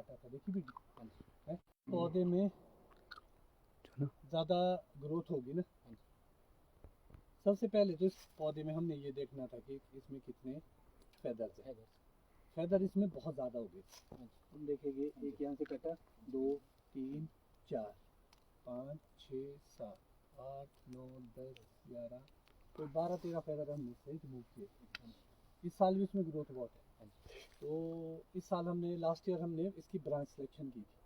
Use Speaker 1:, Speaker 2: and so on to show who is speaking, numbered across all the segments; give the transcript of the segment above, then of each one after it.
Speaker 1: काटा था, देखी भी है पौधे में ज़्यादा ग्रोथ होगी ना। सबसे पहले तो इस पौधे में हमने ये देखना था कि इसमें कितने फेदर्स है। फेदर इसमें बहुत ज़्यादा हो गए। तुम देखेंगे एक यहाँ से कटा, 2 3 4 5 6 7 8 9 10 11 कोई 12-13 फेदर हमने से रिमूव किए। इस साल भी इसमें ग्रोथ बहुत है। तो इस साल हमने लास्ट ईयर हमने इसकी ब्रांच सिलेक्शन की थी।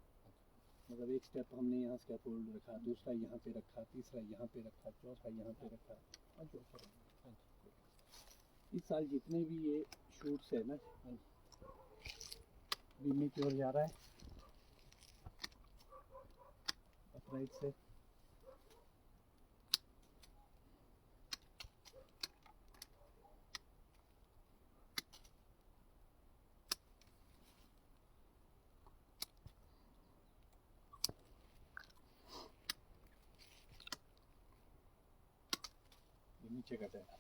Speaker 1: मतलब एक स्टेप हमने यहाँ स्कैफोल्ड रखा, दूसरा यहाँ पे रखा, तीसरा यहाँ पे रखा, चौथा यहाँ पे रखा और चौथा। इस साल जितने भी ये शूट्स है ना बीमे की ओर जा रहा है अपराइट से। नीचे का जाएगा,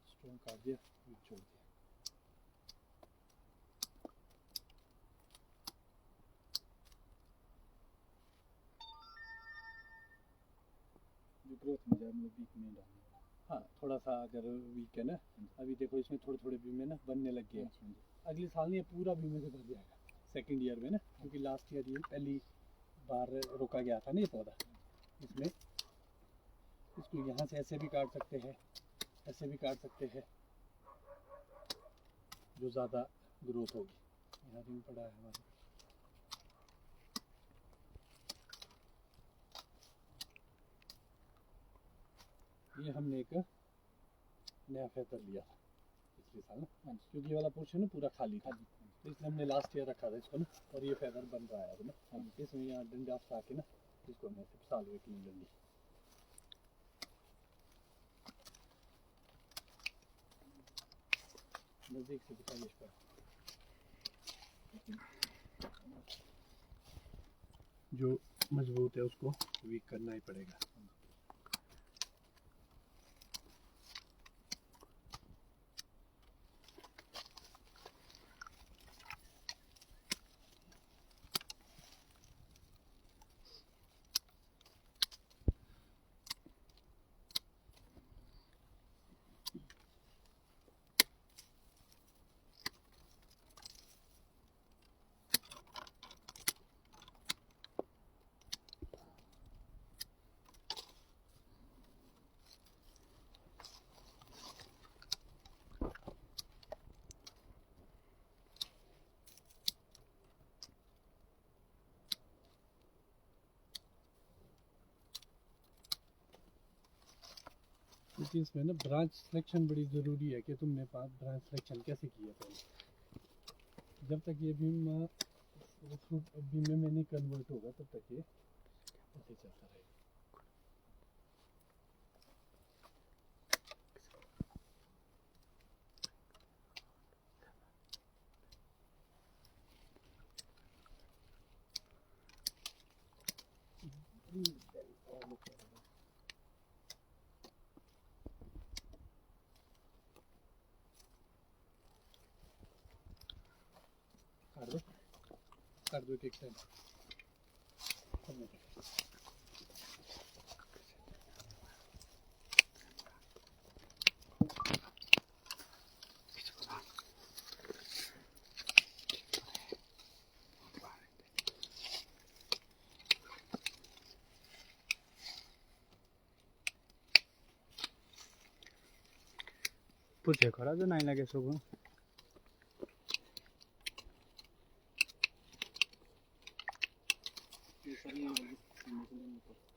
Speaker 1: स्टोन काट दिया, छोड़ दिया। जो ग्रोथ में जाए मतलब वीक में डालना। हाँ थोड़ा सा अगर वीक है ना, अभी देखो इसमें थोड़े थोड़े बीमे ना बनने लग गए। अगले साल ये पूरा बीमे से भर जाएगा सेकंड ईयर में ना, क्योंकि लास्ट ईयर ये पहली बार रोका गया था ना ये पौधा। इसमें इसको यहाँ से ऐसे भी काट सकते हैं, ऐसे भी काट सकते हैं, जो ज़्यादा ग्रोथ होगी। यहाँ रिंग पड़ा है हमारा। ये हमने एक नया फेदर लिया था पिछले साल ना, क्योंकि ये वाला पोर्शन ना पूरा खाली था, इसलिए हमने लास्ट ईयर रखा था इसको ना। और ये फेदर बन रहा है अब ना, इसमें यहाँ डंडा फंसा के ना इसको हमने साल में क्लीन कर ली। नज़दीक से दिखाइए इस पर। जो मजबूत है उसको वीक करना ही पड़ेगा। क्योंकि इसमें ना ब्रांच सिलेक्शन बड़ी ज़रूरी है कि तुमने पास ब्रांच सिलेक्शन कैसे किया पहले। जब तक ये बीम फ्रूट बीमे में नहीं कन्वर्ट होगा तब तक ये ऐसे चलता रहेगा। कर दो एक टाइम।
Speaker 2: पूछे खरा जो नहीं लगे सब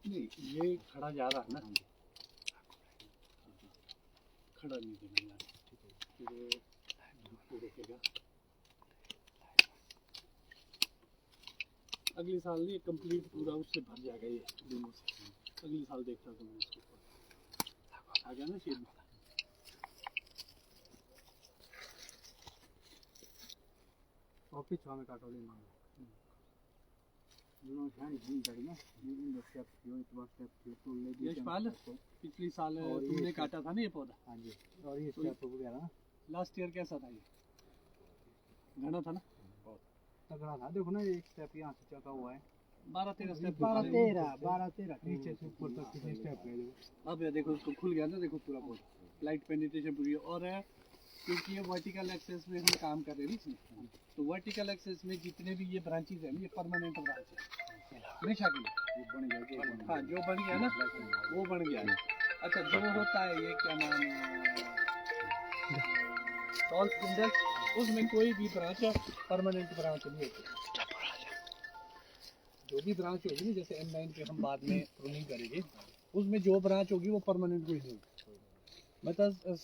Speaker 1: नहीं, ये खड़ा जा रहा है ना, खड़ा नहीं देना यार, ठीक है। फिर देखेगा अगले साल ये कंप्लीट पूरा उससे भर जाएगा ये बीमों से। अगले साल देखता तो मैं उसको आ गया ना शेड में।
Speaker 2: ऑफिस में काटो लेना
Speaker 1: यशपाल पिछले साल तुमने काटा था ना ये पौधा।
Speaker 2: हाँ जी, और ये स्टेप वगैरह
Speaker 1: लास्ट ईयर कैसा था ये? घना था ना बहुत।
Speaker 2: तगड़ा था, देखो ना ये एक स्टेप यहाँ से चढ़ा हुआ है,
Speaker 1: 12-13 स्टेप
Speaker 2: 12-13
Speaker 1: नीचे से ऊपर तक कितने स्टेप गए। अब ये देखो इसको खुल गया ना, देखो पूरा बोर्ड लाइट पेनिट्रेशन पूरी है। और क्योंकि ये वर्टिकल एक्सेस में हम काम कर रहे हैं ना इसमें, तो वर्टिकल एक्सेस में जितने भी ये ब्रांचेज हैं ये परमानेंट ब्रांच है हमेशा के लिए।
Speaker 2: बन गया।
Speaker 1: हाँ जो बन गया ना वो बन गया है। अच्छा जो होता है ये क्या नाम है सॉल्ट स्पिंडल, उसमें कोई भी ब्रांच परमानेंट ब्रांच नहीं होती। जो भी ब्रांच होगी ना, जैसे M9 पे हम बाद में प्रूनिंग करेंगे, उसमें जो ब्रांच होगी वो परमानेंट कोई नहीं होगी। मतलब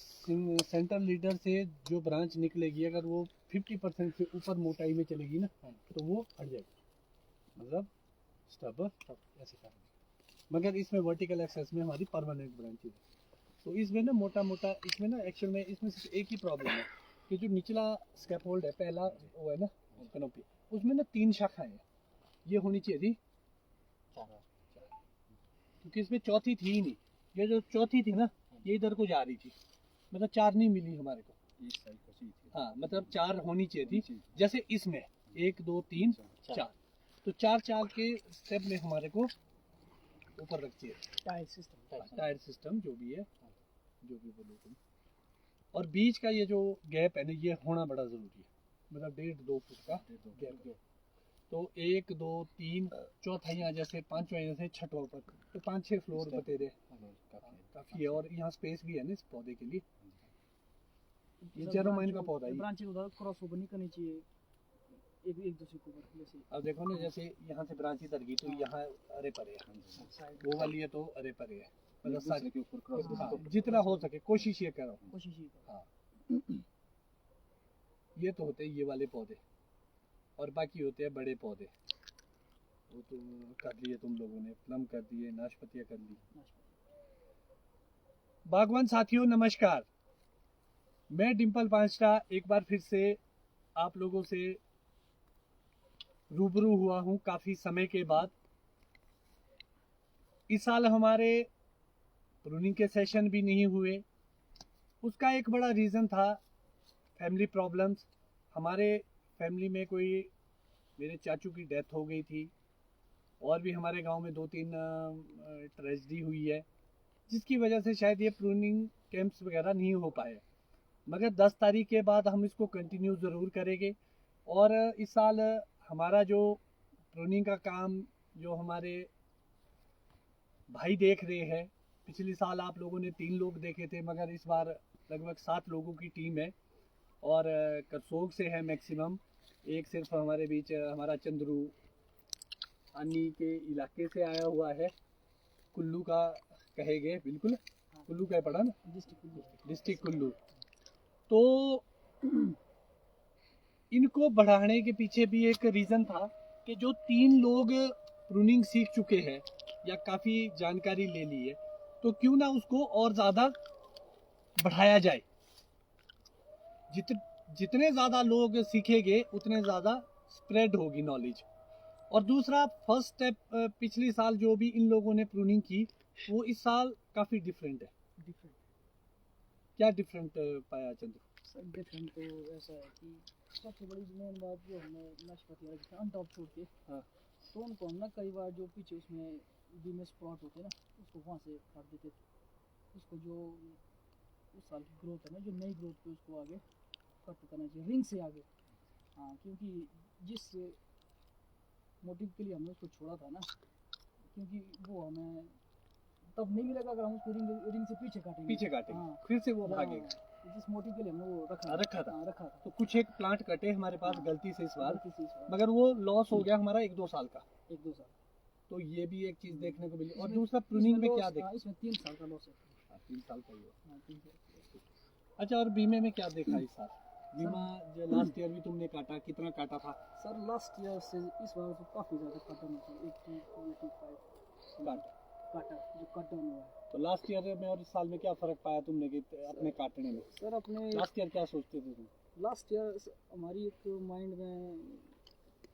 Speaker 1: सेंट्रल लीडर से जो ब्रांच निकलेगी अगर वो 50% से ऊपर मोटाई में चलेगी ना तो वो हट जाएगी, मतलब स्टब ऐसे करना। मगर इसमें वर्टिकल एक्सेस में हमारी परमानेंट ब्रांच है। तो इसमें ना मोटा मोटा इसमें ना एक्चुअल में इसमें सिर्फ एक ही प्रॉब्लम है कि जो निचला स्कैफोल्ड है पहला वो है ना कैनोपी, उसमें ना 3 शाखाएं हैं, ये होनी चाहिए थी 4, क्योंकि इसमें चौथी थी ही नहीं। ये जो चौथी थी ना ये इधर को जा रही थी, मतलब 4 नहीं मिली हमारे को। हाँ मतलब 4 होनी चाहिए थी, जैसे इसमें 1 2 3 4, तो 4 के स्टेप में हमारे को ऊपर रखती है टायर सिस्टम जो भी है, जो भी बोलो तुम। और बीच का ये जो गैप है ना ये होना बड़ा ज़रूरी है, मतलब 1.5-2 फुट का गैप। तो 1 2 3 चौथा यहाँ जैसे 5वां यहाँ से 6वां ऊपर, तो 5-6 फ्लोर बते रहे काफ़ी है। और यहाँ स्पेस भी है ना इस पौधे के लिए, ये जेरोमाइन का पौधा है।
Speaker 2: ब्रांच उधर क्रॉस ओवर नहीं करनी चाहिए एक दूसरे के ऊपर जैसे।
Speaker 1: अब देखो ना जैसे यहाँ से ब्रांच इधर गई तो यहाँ अरे परे है, वो वाली है तो अरे परे है, मतलब सारे के ऊपर क्रॉस जितना हो सके कोशिश ये करो। हाँ ये तो होते हैं ये वाले पौधे, और बाकी होते हैं बड़े पौधे। वो तो कर लिए तुम लोगों ने, प्लम कर दिए, नाशपतियाँ कर ली। बागवान साथियों नमस्कार, मैं डिम्पल पांचटा एक बार फिर से आप लोगों से रूबरू हुआ हूँ काफ़ी समय के बाद। इस साल हमारे प्रूनिंग के सेशन भी नहीं हुए, उसका एक बड़ा रीज़न था फैमिली प्रॉब्लम्स। हमारे फैमिली में कोई मेरे चाचू की डेथ हो गई थी, और भी हमारे गांव में 2-3 ट्रेजेडी हुई है, जिसकी वजह से शायद ये प्रूनिंग कैंप्स वगैरह नहीं हो पाए। मगर 10 तारीख के बाद हम इसको कंटिन्यू ज़रूर करेंगे। और इस साल हमारा जो प्रूनिंग का काम जो हमारे भाई देख रहे हैं, पिछले साल आप लोगों ने 3 लोग देखे थे, मगर इस बार लगभग 7 लोगों की टीम है, और करसोग से है मैक्सिमम। एक सिर्फ हमारे बीच हमारा चंद्रू अन्नी के इलाके से आया हुआ है, कुल्लू का कहेंगे, बिल्कुल कुल्लू का पड़ा ना, डिस्ट्रिक्ट कुल्लू। तो इनको बढ़ाने के पीछे भी एक रीज़न था कि जो 3 लोग प्रूनिंग सीख चुके हैं या काफ़ी जानकारी ले ली है, तो क्यों ना उसको और ज़्यादा बढ़ाया जाए। जितने ज़्यादा लोग सीखेंगे उतने ज़्यादा स्प्रेड होगी नॉलेज। और दूसरा फर्स्ट स्टेप, पिछले साल जो भी इन लोगों ने प्रूनिंग की वो इस साल काफ़ी डिफरेंट है। क्या डिफरेंट पाया चंद्र?
Speaker 2: सर डिफरेंट तो ऐसा है कि सबसे बड़ी मेन बात जो हमें नाशपाती अनटॉप छोड़ के,
Speaker 1: हाँ,
Speaker 2: तो उनको हम ना कई बार जो पीछे उसमें बीमे स्पॉट होते हैं ना उसको वहाँ से काट देते थे, उसको जो उस साल की ग्रोथ है ना, जो नई ग्रोथ पे उसको आगे कट करना चाहिए रिंग से आगे। हाँ क्योंकि जिस मोटिव के लिए हमने उसको छोड़ा था ना, क्योंकि वो हमें तब नहीं मिलेगा अगर हम उसको रिंग से पीछे काटेंगे।
Speaker 1: हाँ, फिर से वो भागेगा।
Speaker 2: जिस मोटिव के लिए हमने वो
Speaker 1: रखा था।
Speaker 2: रखा था।
Speaker 1: तो कुछ एक प्लांट कटे हमारे पास
Speaker 2: हाँ,
Speaker 1: गलती से इस बार,
Speaker 2: बार
Speaker 1: मगर वो लॉस हो गया हमारा 1-2 साल का।
Speaker 2: 1-2 साल।
Speaker 1: तो ये भी एक चीज़ देखने को मिली। और दूसरा प्रूनिंग में क्या देखा?
Speaker 2: इसमें 3 साल का लॉस है।
Speaker 1: 3 साल का ही हुआ।
Speaker 2: हाँ 3 साल।
Speaker 1: अच्छा, और बीमे में क्या देखा इस साल? बीमा जो लास्ट ईयर भी तुमने काटा, कितना काटा था?
Speaker 2: सर लास्ट ईयर से इस बार तो काफ़ी ज़्यादा कट डाउन हुआ, 80-85 काटा जो कट डाउन हुआ है।
Speaker 1: तो लास्ट ईयर में और इस साल में क्या फ़र्क पाया तुमने कि अपने काटने में?
Speaker 2: सर अपने
Speaker 1: लास्ट ईयर क्या सोचते थे तुम?
Speaker 2: लास्ट ईयर हमारी एक माइंड में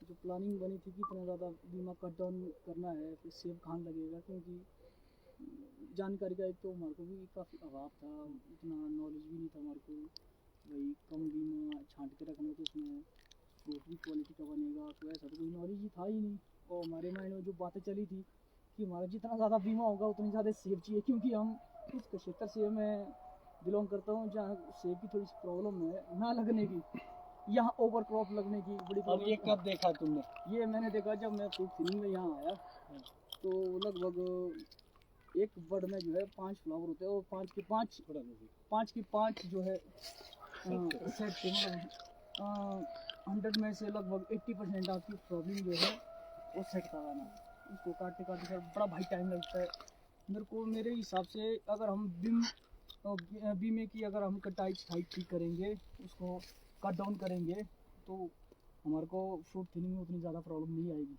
Speaker 2: जो प्लानिंग बनी थी कि इतना ज़्यादा बीमा कट डाउन करना है, फिर सेव कहाँ लगेगा, क्योंकि जानकारी का एक तो हमारे को भी काफ़ी अभाव था, इतना नॉलेज भी नहीं था हमारे को। वही कम बीमा छांट के रखना, तो उसमें फ्रूट भी क्वालिटी का बनेगा, तो ऐसा तो कोई नॉलेज ही था ही नहीं। और हमारे माइंड में जो बातें चली थी कि हमारा जितना ज़्यादा बीमा होगा उतनी ज़्यादा सेब चाहिए, क्योंकि हम इस क्षेत्र से मैं बिलोंग करता हूँ जहाँ सेब की थोड़ी सी प्रॉब्लम है ना लगने की, यहाँ ओवर क्रॉप लगने की बड़ी
Speaker 1: और ये
Speaker 2: प्रॉब्लम।
Speaker 1: कब देखा तुमने?
Speaker 2: ये मैंने देखा जब मैं फ्रूट फिलिंग में यहाँ आया, तो लगभग एक बड में जो है 5 फ्लावर होते हैं, और 5 की 5 जो है सेट थे, मतलब 100 में से लगभग 80% आपकी प्रॉब्लम जो है वो सेट कराना। उसको काटते काटते सर बड़ा भाई टाइम लगता है मेरे को। मेरे हिसाब से अगर हम बीमे की अगर हम कटाई छाई ठीक करेंगे, उसको कट डाउन करेंगे, तो हमारे को फ्रूट थिनिंग में उतनी ज़्यादा प्रॉब्लम नहीं आएगी।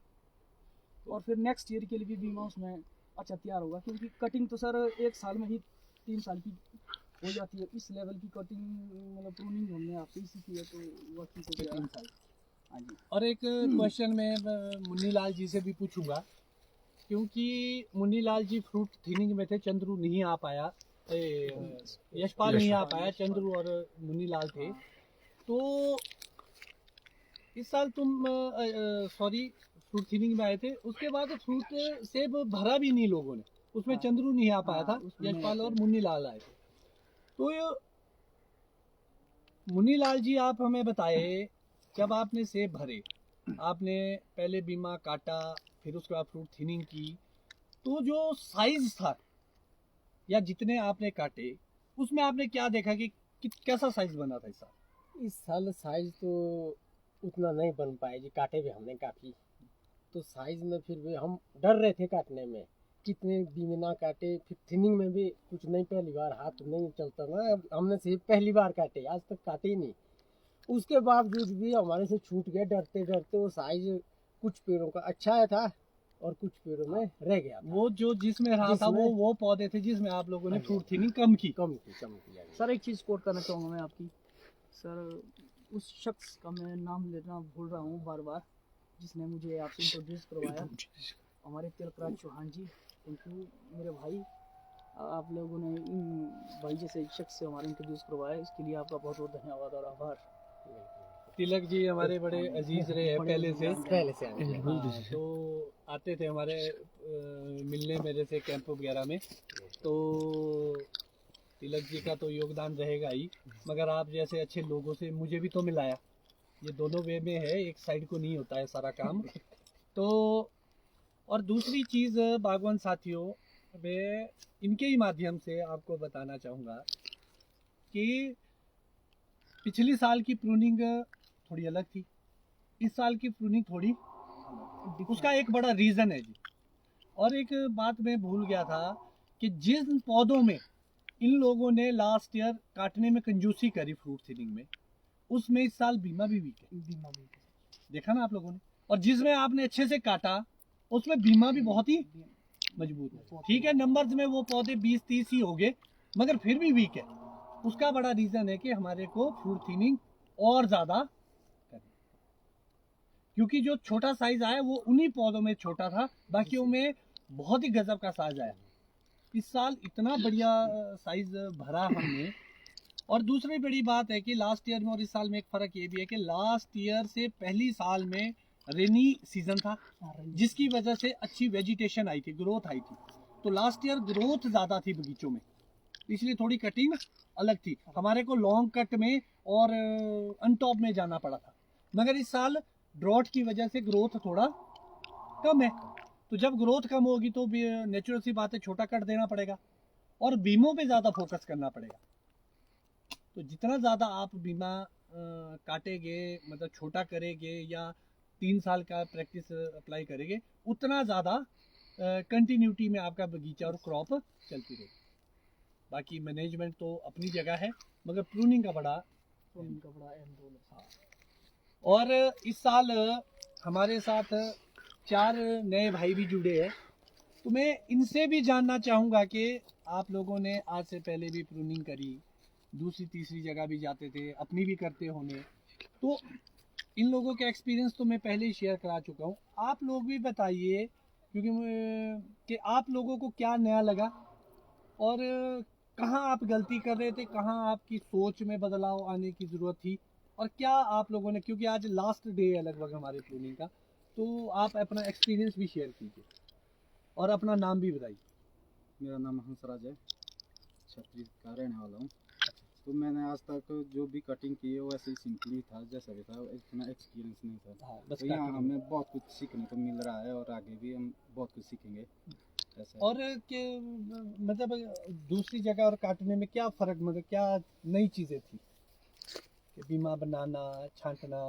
Speaker 2: और फिर नेक्स्ट ईयर के लिए भी बीमा उसमें अच्छा तैयार होगा, क्योंकि कटिंग तो सर 1 साल में ही 3 साल की हो जाती है। इस लेवल की कटिंग मतलब प्रूनिंग हमने आपसे ही सीखी है, तो वक्त तो 3 साल। हाँ जी।
Speaker 1: और एक क्वेश्चन मैं मुन्नी लाल जी से भी पूछूंगा, क्योंकि मुन्नी लाल जी फ्रूट थिनिंग में थे, चंद्रू नहीं आ पाया, यशपाल नहीं आ पाया, चंद्रू और मुन्नी लाल थे। तो इस साल तुम सॉरी फ्रूट थिनिंग में आए थे, उसके बाद फ्रूट सेब भरा भी नहीं लोगों ने, उसमें
Speaker 2: हाँ।
Speaker 1: चंद्रू नहीं आ पाया
Speaker 2: हाँ,
Speaker 1: था,
Speaker 2: उसमें
Speaker 1: यशपाल और
Speaker 2: नहीं
Speaker 1: मुन्नी लाल आए थे। तो ये मुन्नी लाल जी आप हमें बताए, जब आपने सेब भरे, आपने पहले बीमा काटा, फिर उसके बाद फ्रूट थिनिंग की, तो जो साइज था या जितने आपने काटे, उसमें आपने क्या देखा कि कैसा साइज बना था इस साल?
Speaker 3: इस साल साइज तो उतना नहीं बन पाए जी, काटे भी हमने काफ़ी, तो साइज में फिर भी हम डर रहे थे काटने में, कितने दिन ना काटे। फिर थिनिंग में भी कुछ नहीं, पहली बार हाथ नहीं चलता ना, हमने सिर्फ पहली बार काटे, आज तक काटे ही नहीं। उसके बावजूद भी हमारे से छूट गया, डरते डरते। वो साइज कुछ पेड़ों का अच्छा आया था और कुछ पेड़ों में रह गया था।
Speaker 1: वो जो जिसमें रहा था वो पौधे थे जिसमें आप लोगों ने फ्रूट थिनिंग कम की।
Speaker 3: कम किया।
Speaker 2: सर एक चीज़ कोट करना चाहूँगा मैं आपकी, सर उस शख्स का मैं नाम लेना भूल रहा हूँ बार बार, जिसने मुझे आपसे इंट्रोड्यूस करवाया, हमारे तिलकराज चौहान जी। थैंक यू मेरे भाई, आप लोगों ने इन भाई जैसे शख्स से हमारे इंट्रोड्यूस करवाया, इसके लिए आपका बहुत बहुत धन्यवाद और आभार।
Speaker 1: तिलक जी हमारे बड़े अजीज रहे हैं पहले से।
Speaker 3: पहले
Speaker 1: तो आते थे हमारे मिलने मेरे से कैंप वगैरह में, तो तिलक जी का तो योगदान रहेगा ही, मगर आप जैसे अच्छे लोगों से मुझे भी तो मिलाया। ये दोनों वे में है, एक साइड को नहीं होता है सारा काम। तो और दूसरी चीज़ बागवान साथियों, मैं इनके ही माध्यम से आपको बताना चाहूँगा कि पिछली साल की प्रूनिंग थोड़ी अलग थी, इस साल की प्रूनिंग थोड़ी, उसका एक बड़ा रीज़न है जी। और एक बात मैं भूल गया था कि जिन पौधों में इन लोगों ने लास्ट ईयर काटने में कंजूसी करी फ्रूट थिनिंग में, उसमें इस साल बीमा भी वीक है। देखा ना आप लोगों ने? और जिसमें आपने अच्छे से काटा उसमें बीमा भी बहुत ही मजबूत है। ठीक है, नंबर्स में वो पौधे 20-30 ही हो गए, मगर फिर भी वीक है। उसका बड़ा रीजन है कि हमारे को फ्रूट थिनिंग और ज्यादा करनी, क्योंकि जो छोटा साइज आया वो उन्हीं पौधों में छोटा था, बाकियों में बहुत ही गजब का साइज आया। इस साल इतना बढ़िया साइज भरा हमने। और दूसरी बड़ी बात है कि लास्ट ईयर में और इस साल में एक फ़र्क ये भी है कि लास्ट ईयर से पहली साल में रेनी सीजन था, जिसकी वजह से अच्छी वेजिटेशन आई थी, ग्रोथ आई थी। तो लास्ट ईयर ग्रोथ ज़्यादा थी बगीचों में, इसलिए थोड़ी कटिंग अलग थी। हमारे को लॉन्ग कट में और अनटॉप में जाना पड़ा था, मगर इस साल ड्रॉट की वजह से ग्रोथ थोड़ा कम है। तो जब ग्रोथ कम होगी तो नेचुरल सी बात है, छोटा कट देना पड़ेगा और बीमों पे ज़्यादा फोकस करना पड़ेगा। तो जितना ज़्यादा आप बीमा काटेंगे, मतलब छोटा करेंगे या 3 साल का प्रैक्टिस अप्लाई करेंगे, उतना ज़्यादा कंटिन्यूटी में आपका बगीचा और क्रॉप चलती रहेगी। बाकी मैनेजमेंट तो अपनी जगह है, मगर प्रूनिंग का बड़ा
Speaker 2: अहम रोल है।
Speaker 1: हाँ। और इस साल हमारे साथ 4 नए भाई भी जुड़े हैं, तो मैं इनसे भी जानना चाहूँगा कि आप लोगों ने आज से पहले भी प्रूनिंग करी, दूसरी तीसरी जगह भी जाते थे, अपनी भी करते होंगे, तो इन लोगों के एक्सपीरियंस तो मैं पहले ही शेयर करा चुका हूँ। आप लोग भी बताइए, क्योंकि कि आप लोगों को क्या नया लगा और कहाँ आप गलती कर रहे थे, कहाँ आपकी सोच में बदलाव आने की ज़रूरत थी, और क्या आप लोगों ने, क्योंकि आज लास्ट डे है लगभग हमारे प्रूनिंग का, तो आप अपना एक्सपीरियंस भी शेयर कीजिए और अपना नाम भी बताइए।
Speaker 4: मेरा नाम हंसराज है, छतरी का रहने वाला हूँ। तो मैंने आज तक जो भी कटिंग की है वो ऐसे ही सिंपली था, जैसा भी था, इतना एक्सपीरियंस नहीं था।
Speaker 1: हाँ, बस
Speaker 4: तो यहाँ
Speaker 1: काटने
Speaker 4: हमें बहुत कुछ सीखने को मिल रहा है और आगे भी हम बहुत कुछ सीखेंगे ऐसा।
Speaker 1: और के मतलब दूसरी जगह और काटने में क्या फर्क, मतलब क्या नई चीजें थी कि बीमा बनाना, छांटना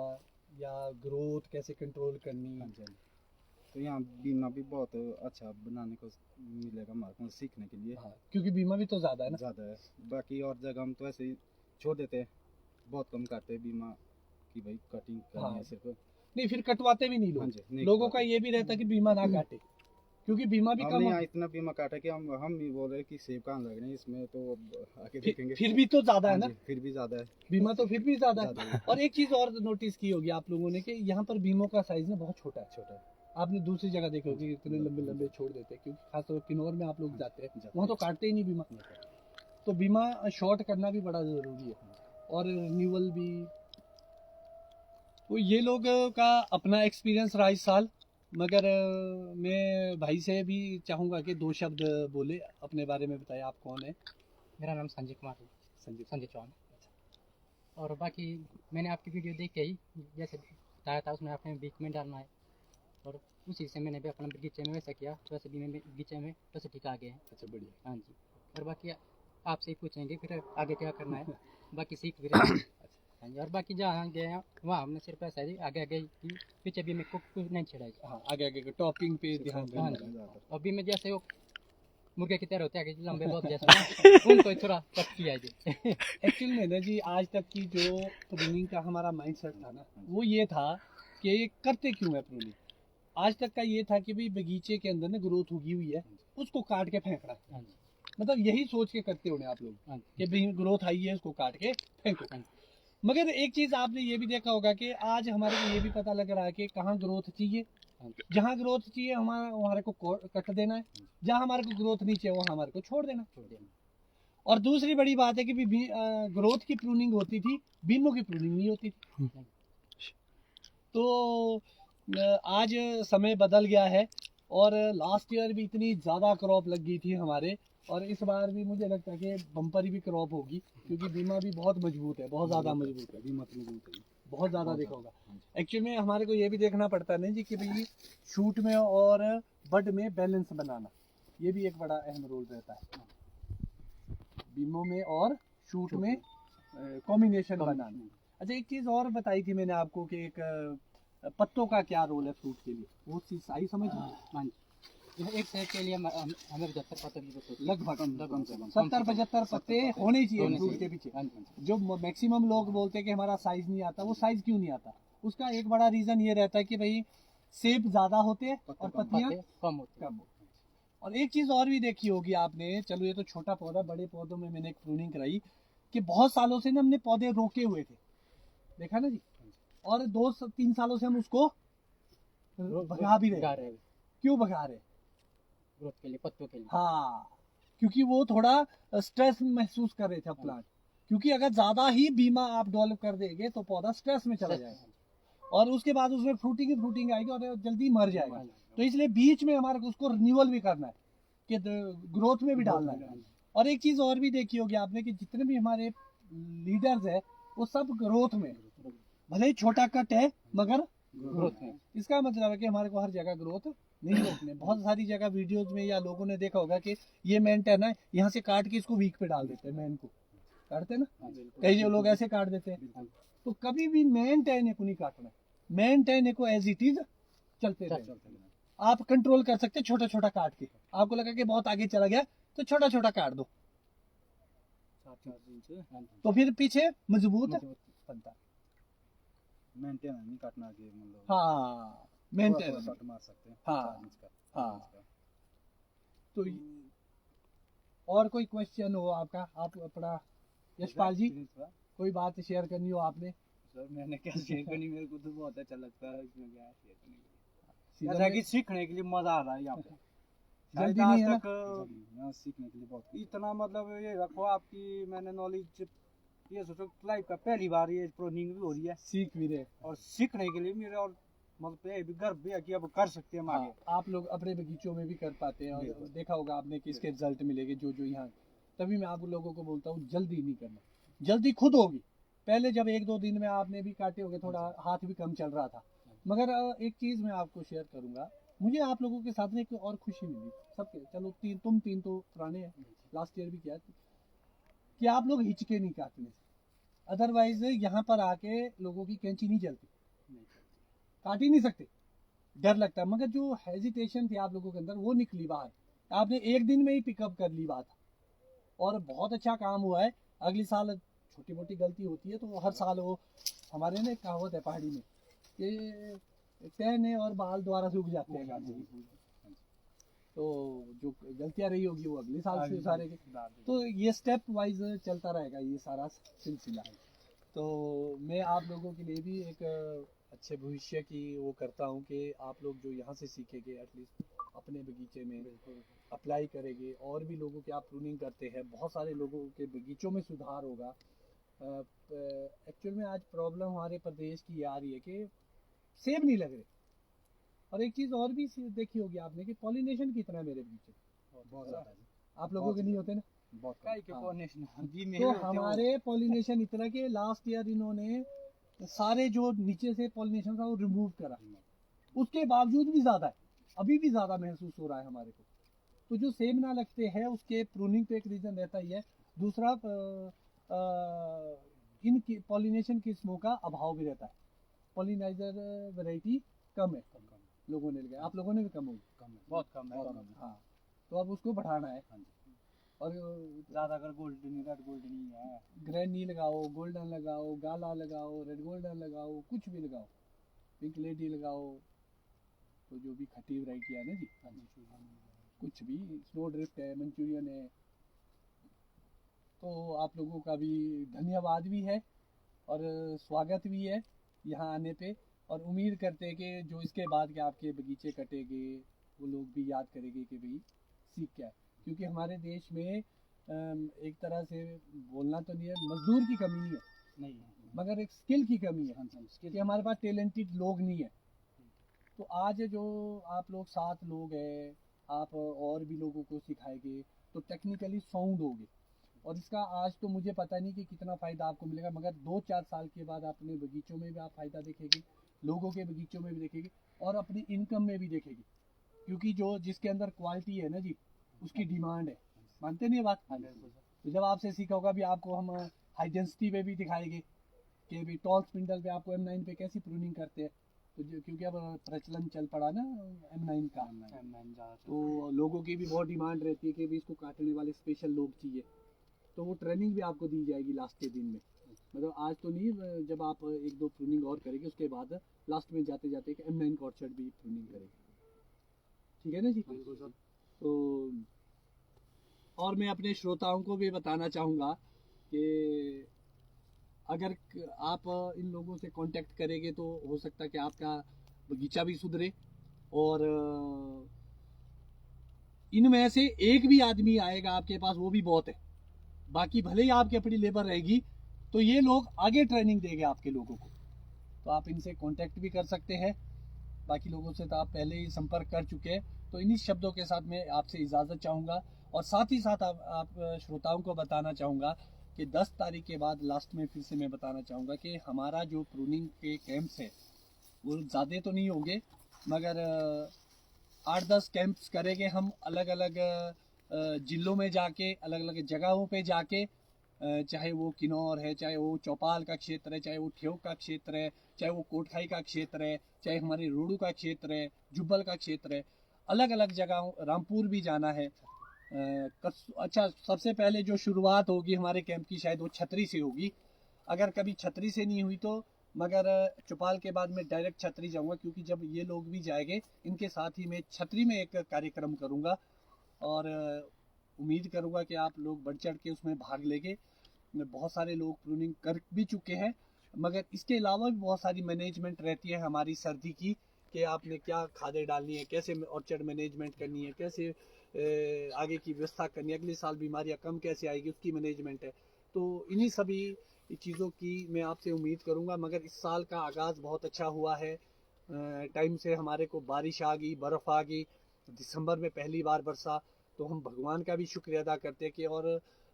Speaker 1: या ग्रोथ कैसे कंट्रोल करनी?
Speaker 4: हाँ जी, हाँ जी। तो यहाँ बीमा भी बहुत अच्छा बनाने को मिलेगा हमारे को सीखने के लिए।
Speaker 1: हाँ, क्योंकि बीमा भी तो ज्यादा है ना।
Speaker 4: ज़्यादा है, बाकी और जगह हम तो ऐसे ही छोड़ देते हैं, बहुत कम काटते हैं बीमा की, भाई कटिंग करनी
Speaker 1: हाँ।
Speaker 4: है सिर्फ।
Speaker 1: नहीं, फिर कटवाते भी नहीं
Speaker 4: हाँ
Speaker 1: लोग।
Speaker 4: जी, नहीं
Speaker 1: लोगों का
Speaker 4: कटवाते।
Speaker 1: ये भी रहता है कि बीमा ना काटे, क्योंकि बीमा भी
Speaker 4: हमने
Speaker 1: कम
Speaker 4: यहाँ इतना बीमा काटा कि हम ही बोल रहे हैं कि सेब कहाँ लग रहे हैं इसमें, तो अब आगे देखेंगे।
Speaker 1: फिर भी तो ज्यादा है
Speaker 4: हाँ
Speaker 1: ना,
Speaker 4: जी, फिर भी ज़्यादा है।
Speaker 1: बीमा तो फिर भी ज्यादा
Speaker 4: ज़्यादा
Speaker 1: है।
Speaker 4: है।
Speaker 1: और एक चीज और नोटिस की होगी आप लोगों ने कि यहाँ पर बीमों का साइज ना बहुत छोटा है।
Speaker 4: छोटा है।
Speaker 1: आपने दूसरी जगह देखा होगी इतने लंबे लंबे छोड़ देते हैं, क्योंकि खासतौर पर किन्नौर में आप लोग जाते हैं, वहाँ तो काटते ही नहीं बीमा। तो बीमा शॉर्ट करना भी बड़ा जरूरी है और रिन्यूअल भी। तो ये लोग का अपना एक्सपीरियंस रहा इस साल, मगर मैं भाई से भी चाहूँगा कि 2 शब्द बोले, अपने बारे में बताए, आप कौन है?
Speaker 5: मेरा नाम संजय कुमार है,
Speaker 1: संजय
Speaker 5: चौहान। और बाकी मैंने आपकी वीडियो देख के ही जैसे बताया था उसमें आपने बीच में डालना है, और उसी से मैंने भी अपना बगीचे में वैसा किया, वैसे भी मैं बगीचे में वैसे ठीक आ गए हैं।
Speaker 1: अच्छा, बढ़िया।
Speaker 5: हाँ जी। और बाकी आपसे ही पूछेंगे फिर आगे क्या करना है, बाकी सीख भी रहे हैं। हाँ जी। और बाकी जहाँ गए हैं वहाँ हमने सिर्फ ऐसा ही आगे आगे की, पीछे भी मैं कुछ नहीं छेड़ा।
Speaker 1: हाँ, आगे आगे के टॉपिंग पे ध्यान
Speaker 5: हाँ
Speaker 1: देना।
Speaker 5: जी। अभी मैं जैसे वो मुर्गे की तरह होते हैं आगे लंबे बहुत जैसे उनको थोड़ा कट किया जी।
Speaker 1: एक्चुअल में ना जी, आज तक की जो प्रूनिंग का हमारा माइंडसेट था ना, वो ये था कि ये करते क्यों है प्रूनिंग। आज तक का ये था कि भाई बगीचे के अंदर ना ग्रोथ उगी हुई है, उसको काट के फेंकना है।
Speaker 5: हाँ जी।
Speaker 1: मतलब यही सोच के करते होने आप लोग
Speaker 5: हाँ
Speaker 1: कि भाई ग्रोथ आई है, उसको काट के फेंको। मगर एक चीज आपने ये भी देखा होगा कि आज हमारे को ये भी पता लग रहा है कि कहाँ ग्रोथ चाहिए, जहाँ ग्रोथ चाहिए हमारे को कट देना है, जहाँ हमारे को ग्रोथ नहीं चाहिए वो हमारे को छोड़ देना। और दूसरी बड़ी बात है कि ग्रोथ की प्रूनिंग होती थी, बीमों की प्रूनिंग नहीं होती थी। तो आज समय बदल गया है और लास्ट ईयर भी इतनी ज़्यादा क्रॉप लग गई थी हमारे, और इस बार भी मुझे लगता है कि बम्पर ही भी क्रॉप होगी, क्योंकि बीमा भी बहुत मजबूत है, बहुत ज़्यादा मजबूत है, बीमा मजबूत है, बहुत ज़्यादा देखा होगा। एक्चुअली में हमारे को ये भी देखना पड़ता है ना जी कि भाई शूट में और बड में बैलेंस बनाना, ये भी एक बड़ा अहम रोल रहता है। बीमों में और शूट में कॉम्बिनेशन बनाना। अच्छा, एक चीज़ और बताई थी मैंने आपको कि एक पत्तों का क्या रोल है फ्रूट के लिए, वो चीज़ सही समझ।
Speaker 5: हाँ जी। एक सेब के लिए हमें 75 पत्ते की जरूरत होती है।
Speaker 1: लगभग 70-75 पत्ते होने चाहिए फ्रूट के पीछे। जो मैक्सिमम लोग बोलते हैं कि हमारा साइज नहीं आता, वो साइज क्यों नहीं आता? उसका एक बड़ा रीजन ये रहता है कि भाई सेब ज्यादा होते हैं और पत्तियां
Speaker 5: कम होती है।
Speaker 1: और एक चीज और भी देखी होगी आपने, चलो ये तो छोटा पौधा, बड़े पौधों में मैंने एक प्रूनिंग कराई कि बहुत सालों से ना हमने पौधे रोके हुए थे, देखा ना जी, और 2-3 सालों से हम उसको भगा भी रहे। क्यों भगा रहे?
Speaker 5: ग्रोथ के लिए, पत्तों के लिए।
Speaker 1: हाँ, क्योंकि वो थोड़ा स्ट्रेस महसूस कर रहे थे प्लांट, क्योंकि अगर ज्यादा ही बीमा आप डेवलप कर देंगे तो पौधा स्ट्रेस में चला जाएगा और उसके बाद उसमें फ्रूटिंग आएगी और जल्दी मर जाएगा। तो इसलिए बीच में हमारे को उसको रिन्यूअल भी करना है कि ग्रोथ में भी डालना है। और एक चीज और भी देखी होगी आपने कि जितने भी हमारे लीडर्स है वो सब ग्रोथ में, भले ही छोटा कट है मगर ग्रोथ में। इसका मतलब है कि हमारे को हर जगह ग्रोथ नहीं रोकने। बहुत सारी जगह वीडियोज में या लोगों ने देखा होगा कि ये मेंटेन है, यहाँ से काट के इसको वीक पे डाल देते हैं, मेन को काटते हैं ना, कई जो लोग ऐसे काट देते हैं। तो कभी भी मेंटेन को नहीं काटना, मेंटेन को एज इट इज चलते रहे। आप कंट्रोल कर सकते छोटा छोटा काट के, आपको लगा कि बहुत आगे चला गया तो छोटा छोटा काट दो, तो फिर पीछे मजबूत बनता।
Speaker 4: मेंटेन नहीं काटना आगे, मतलब
Speaker 1: हाँ, मेंटेन
Speaker 4: शॉट मार सकते हैं।
Speaker 1: हाँ हाँ। तो और कोई क्वेश्चन हो आपका, आप अपना यशपाल जी कोई बात शेयर करनी हो आपने?
Speaker 6: सर मैंने क्या शेयर करनी, मेरे को तो बहुत अच्छा लगता है, इसमें क्या शेयर करने के लिए, जैसा कि सीखने के लिए मजा आ रहा है यहाँ पे।
Speaker 1: जल्दी नहीं है ना,
Speaker 4: यहाँ सीखने के लिए बहुत
Speaker 6: इतना मतलब ये रखो आपकी, मैंने नॉलेज ये सोचो लाइफ का पहली बार ये प्रूनिंग भी हो रही है
Speaker 1: सीख भी रहे।
Speaker 6: और सीखने के लिए मेरा और मतलब ये भी गर्व भी है कि अब कर सकते हैं हम आगे।
Speaker 1: हाँ, आप लोग अपने बगीचों में भी कर पाते हैं और
Speaker 6: बिल्कुल।
Speaker 1: देखा होगा आपने कि इसके रिजल्ट मिलेंगे जो जो यहाँ। तभी मैं आप लोगों को बोलता हूँ जल्दी नहीं करना, जल्दी खुद होगी। पहले जब 1-2 दिन में आपने भी काटे होंगे, थोड़ा हाथ भी कम चल रहा था, मगर एक चीज़ मैं आपको शेयर करूंगा। मुझे आप लोगों के साथ में एक और खुशी मिली सबके। चलो तुम तीन तो पुराने हैं, लास्ट ईयर भी किया कि आप लोग हिचके नहीं काटने से। अदरवाइज यहाँ पर आके लोगों की कैंची नहीं चलती, काट ही नहीं सकते, डर लगता है। मगर जो हेजिटेशन थी आप लोगों के अंदर वो निकली बाहर, आपने एक दिन में ही पिकअप कर ली बात और बहुत अच्छा काम हुआ है। अगले साल छोटी मोटी गलती होती है तो हर साल वो हमारे ना एक कहावत है पहाड़ी में कि टहने और बाल द्वारा सूख जाते हैं गाछ की। तो जो गलतियां रही होगी वो अगले साल से सारे के। तो ये स्टेप वाइज चलता रहेगा ये सारा सिलसिला। तो मैं आप लोगों के लिए भी एक अच्छे भविष्य की वो करता हूँ कि आप लोग जो यहाँ से सीखेंगे एटलीस्ट अपने बगीचे में अप्लाई करेंगे। और भी लोगों के आप प्रूनिंग करते हैं, बहुत सारे लोगों के बगीचों में सुधार होगा। एक्चुअल में आज प्रॉब्लम हमारे प्रदेश की आ रही है कि सेब नहीं लग रहे। और एक चीज़ और भी देखी होगी आपने कि पॉलिनेशन कितना है मेरे बगीचे में,
Speaker 6: बहुत ज़्यादा
Speaker 1: आप लोगों के नहीं होते ना।
Speaker 6: बहुत काई के
Speaker 1: हाँ।
Speaker 6: pollination भी
Speaker 1: तो
Speaker 6: मेरे होते हैं वो।
Speaker 1: हमारे पॉलिनेशन इतना कि लास्ट ईयर इन्होंने सारे जो नीचे से पॉलिनेशन था वो रिमूव करा, उसके बावजूद भी ज़्यादा है, अभी भी ज़्यादा महसूस हो रहा है हमारे को। तो जो सेब ना लगते हैं उसके प्रूनिंग तो एक रीज़न रहता ही है। दूसरा इन पॉलिनेशन किस्मों का अभाव भी रहता है, पॉलिनाइजर वैरायटी कम है, लोगों ने लगाया, आप लोगों ने भी कम होगी,
Speaker 6: बहुत कम है।
Speaker 1: हाँ। तो अब उसको बढ़ाना है। और
Speaker 6: ज़्यादा अगर गोल्डन रेड गोल्डन ही है,
Speaker 1: ग्रैनी लगाओ, गोल्डन लगाओ, गाला लगाओ, रेड गोल्डन लगाओ, कुछ भी लगाओ, पिंक लेडी लगाओ, तो जो भी खट्टी वैरायटी है ना जी, कुछ भी, स्नो ड्रिफ्ट है, मंचूरियन है। तो आप लोगों का भी धन्यवाद भी है और स्वागत भी है यहाँ आने पे। और उम्मीद करते हैं कि जो इसके बाद के आपके बगीचे कटेंगे वो लोग भी याद करेंगे कि भाई सीख क्या है। क्योंकि हमारे देश में एक तरह से बोलना तो नहीं है, मजदूर की कमी नहीं है,
Speaker 6: नहीं
Speaker 1: मगर एक स्किल की कमी है कि हमारे पास टैलेंटेड लोग नहीं है। तो आज जो आप लोग 7 लोग हैं, आप और भी लोगों को सिखाएंगे तो टेक्निकली साउंड होगे। और इसका आज तो मुझे पता नहीं कि कितना फ़ायदा आपको मिलेगा, मगर 2-4 साल के बाद अपने बगीचों में भी आप फ़ायदा देखेंगे, लोगों के बगीचों में भी देखेंगे और अपनी इनकम में भी देखेंगे। क्योंकि जो जिसके अंदर क्वालिटी है ना जी, उसकी डिमांड है, मानते नहीं ये बात। तो जब आपसे सीखा होगा भी आपको हम हाई डेंसिटी पे भी दिखाएंगे कि भी टॉल स्पिंडल पे आपको M9 पे कैसी प्रूनिंग करते हैं। तो क्योंकि अब प्रचलन चल पड़ा ना M9 का, तो लोगों की भी बहुत डिमांड रहती है कि भी इसको काटने वाले स्पेशल लोग चाहिए। तो वो ट्रेनिंग भी आपको दी जाएगी लास्ट के दिन में, मतलब आज तो नहीं, जब आप 1-2 प्रूनिंग और करेंगे उसके बाद लास्ट में जाते जाते कि M9 का ऑर्चर्ड भी प्रूनिंग करेंगे। ठीक है ना जी। तो और मैं अपने श्रोताओं को भी बताना चाहूँगा कि अगर आप इन लोगों से कांटेक्ट करेंगे तो हो सकता है कि आपका बगीचा भी सुधरे और इनमें से एक भी आदमी आएगा आपके पास वो भी बहुत है। बाकी भले ही आपकी अपनी लेबर रहेगी तो ये लोग आगे ट्रेनिंग देंगे आपके लोगों को। तो आप इनसे कांटेक्ट भी कर सकते हैं। बाकी लोगों से तो आप पहले ही संपर्क कर चुके हैं। तो इन्हीं शब्दों के साथ मैं आपसे इजाज़त चाहूँगा और साथ ही साथ आप श्रोताओं को बताना चाहूँगा कि 10 तारीख के बाद लास्ट में फिर से मैं बताना चाहूँगा कि हमारा जो प्रूनिंग के कैंप्स है वो ज़्यादा तो नहीं होंगे, मगर 8-10 कैंप्स करेंगे हम अलग अलग जिलों में जाके, अलग अलग जगहों पे जाके, चाहे वो किन्नौर है, चाहे वो चौपाल का क्षेत्र है, चाहे वो ठेयोग का क्षेत्र है, चाहे वो कोटखाई का क्षेत्र है, चाहे हमारे रोडू का क्षेत्र है, जुब्बल का क्षेत्र है, अलग अलग जगहों, रामपुर भी जाना है। अच्छा, सबसे पहले जो शुरुआत होगी हमारे कैंप की शायद वो छतरी से होगी। अगर कभी छतरी से नहीं हुई तो मगर चौपाल के बाद मैं डायरेक्ट छतरी जाऊंगा, क्योंकि जब ये लोग भी जाएंगे इनके साथ ही मैं छतरी में एक कार्यक्रम करूंगा और उम्मीद करूंगा कि आप लोग बढ़ चढ़ के उसमें भाग लेंगे। बहुत सारे लोग प्रूनिंग कर भी चुके हैं, मगर इसके अलावा भी बहुत सारी मैनेजमेंट रहती है हमारी सर्दी की कि आपने क्या खादें डालनी है, कैसे ऑर्चर्ड मैनेजमेंट करनी है, कैसे आगे की व्यवस्था करनी है, अगले साल बीमारियां कम कैसे आएगी उसकी मैनेजमेंट है। तो इन्हीं सभी इस चीज़ों की मैं आपसे उम्मीद करूंगा। मगर इस साल का आगाज़ बहुत अच्छा हुआ है। टाइम से हमारे को बारिश आ गई, बर्फ़ आ गई, दिसंबर में पहली बार बरसा, तो हम भगवान का भी शुक्रिया अदा करते हैं कि और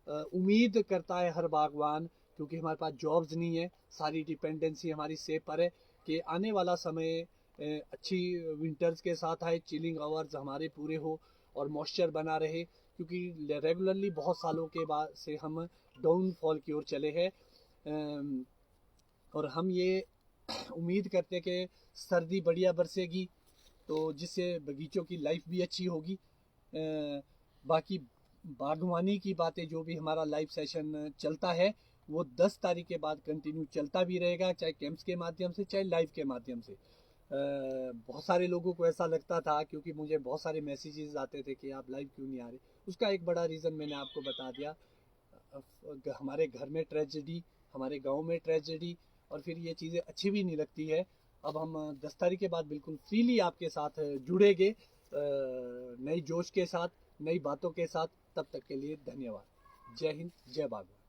Speaker 1: उम्मीद करता है हर बागवान, क्योंकि हमारे पास जॉब्स नहीं है, सारी डिपेंडेंसी हमारी सेब पर है, कि आने वाला समय अच्छी विंटर्स के साथ आए, चिलिंग आवर्स हमारे पूरे हो और मॉइस्चर बना रहे, क्योंकि रेगुलरली बहुत सालों के बाद से हम डाउनफॉल की ओर चले हैं। और हम ये उम्मीद करते हैं कि सर्दी बढ़िया बरसेगी, तो जिससे बगीचों की लाइफ भी अच्छी होगी। बाकी बागवानी की बातें, जो भी हमारा लाइव सेशन चलता है वो 10 तारीख के बाद कंटिन्यू चलता भी रहेगा, चाहे कैंप्स के माध्यम से, चाहे लाइव के माध्यम से। बहुत सारे लोगों को ऐसा लगता था, क्योंकि मुझे बहुत सारे मैसेजेस आते थे कि आप लाइव क्यों नहीं आ रहे। उसका एक बड़ा रीज़न मैंने आपको बता दिया, हमारे घर में ट्रेजेडी, हमारे गांव में ट्रेजेडी, और फिर ये चीज़ें अच्छी भी नहीं लगती है। अब हम 10 तारीख के बाद बिल्कुल फ्रीली आपके साथ जुड़ेंगे, नई जोश के साथ, नई बातों के साथ। तब तक के लिए धन्यवाद। जय हिंद, जय बागवान।